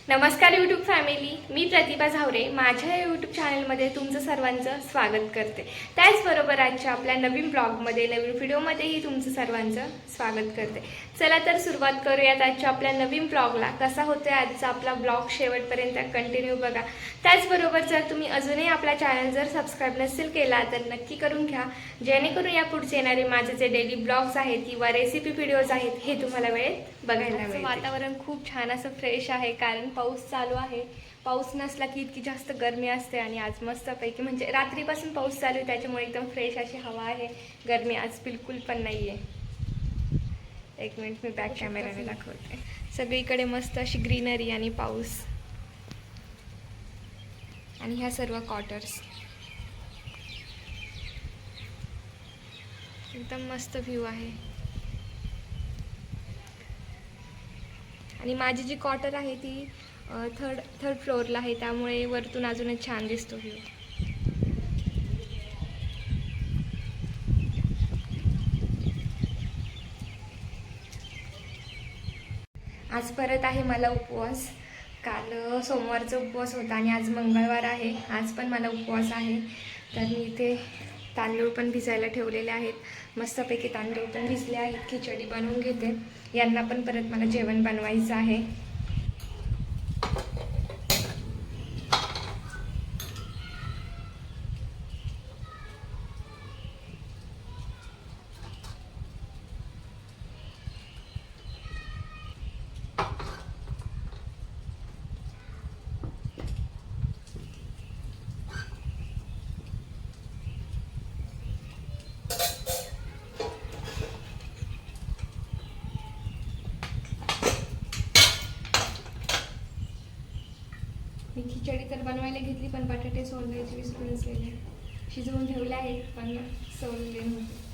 नमस्कार YouTube family, मी प्रतिभा झावरे माझ्या YouTube चॅनलमध्ये तुमचं सर्वांचं स्वागत करते। त्याचबरोबर आजच्या आपल्या नवीन ब्लॉगमध्ये नवीन व्हिडिओमध्येही तुमचं सर्वांचं स्वागत करते। चला तर सुरुवात करूयात आजच्या आपल्या नवीन ब्लॉगला। कसा होतोय आजचा आपला ब्लॉग शेवटपर्यंत कंटिन्यू बघा। त्याचबरोबर जर तुम्ही अजूनही आपला चॅनल जर सबस्क्राईब नसेल केला तर नक्की करून घ्या, जेणेकरून या पुढचे येणारे माझे जे डेली ब्लॉग्स आहेत किंवा रेसिपी व्हिडिओज आहेत हे तुम्हाला वेळेत बघायला मिळेल। वातावरण खूप छान असं फ्रेश आहे, कारण पाऊस चालू आहे। पाऊस नसला की इतकी जास्त गरमी असते आणि आज मस्तपैकी म्हणजे रात्रीपासून पाऊस चालू आहे, त्याच्यामुळे एकदम फ्रेश अशी हवा आहे। गरमी आज बिलकुल पण नाही आहे। एक मिनिट मी बॅक कॅमेराने दाखवते। सगळीकडे मस्त अशी ग्रीनरी आणि पाऊस आणि ह्या सर्व क्वार्टर्स, एकदम मस्त व्ह्यू आहे। आणि माझी जी क्वार्टर आहे ती थर्ड फ्लोअरला आहे, त्यामुळे वरतून अजूनच छान दिसतो व्ह्यू। आज परत आहे मला उपवास। काल सोमवारचा उपवास होता आणि आज मंगळवार आहे। आज पण मला उपवास आहे, तर मी इथे तांदूळ पण भिजायला ठेवलेले आहेत। मस्तपैकी तांदूळ पण भिजले आहेत। खिचडी बनवून घेते, यांना पण परत मला जेवण बनवायचं आहे। मी खिचडी तर बनवायला घेतली, पण बटाटे सोलायचे विसरूनच गेले। शिजवून ठेवले आहेत पण सोलले नव्हते।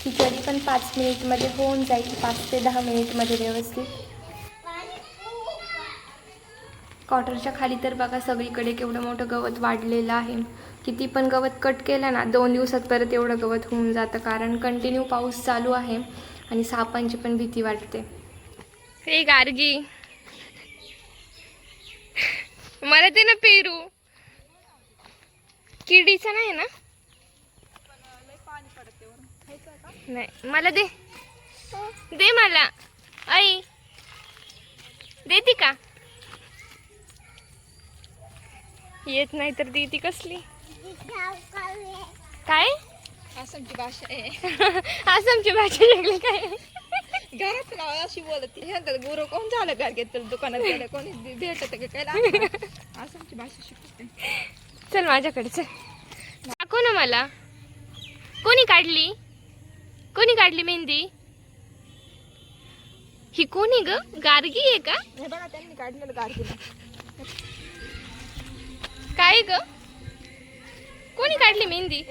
खिचडी पण 5 मिनिटमध्ये होऊन जाईल, 5 ते 10 मिनिटमध्ये व्यवस्थित। क्वार्टरच्या खाली तर बघा सगळीकडे केवढं मोठं गवत वाढलेलं आहे। किती पण गवत कट केलं ना 2 दिवसात परत एवढं गवत होऊन जातं, कारण कंटिन्यू पाऊस चालू आहे आणि सापांची पण भीती वाटते। हे गार्गी मला ते ना पेरू किडीचं नाही ना, नाही मला दे दे, मला आई देती का? येत नाही तर देती कसली काय? आसामची भाषा आहे। आसामची भाषा शिकली काय? घरात अशी बोलते ह्यांना गुरु कोण झालं घर घेतलं दुकानात गेलं कोणी भेटत का काय लागलं? आसामची भाषा शिकते। चल माझ्याकडे चल, दाखव ना मला। कोणी काढली? कोणी काढली मेहंदी? ही कोणी ग? गार्गी आहे का? हे बघा त्यांनी काढलेलं गार्गीला। काय ग? कोणी काढली मेहंदी?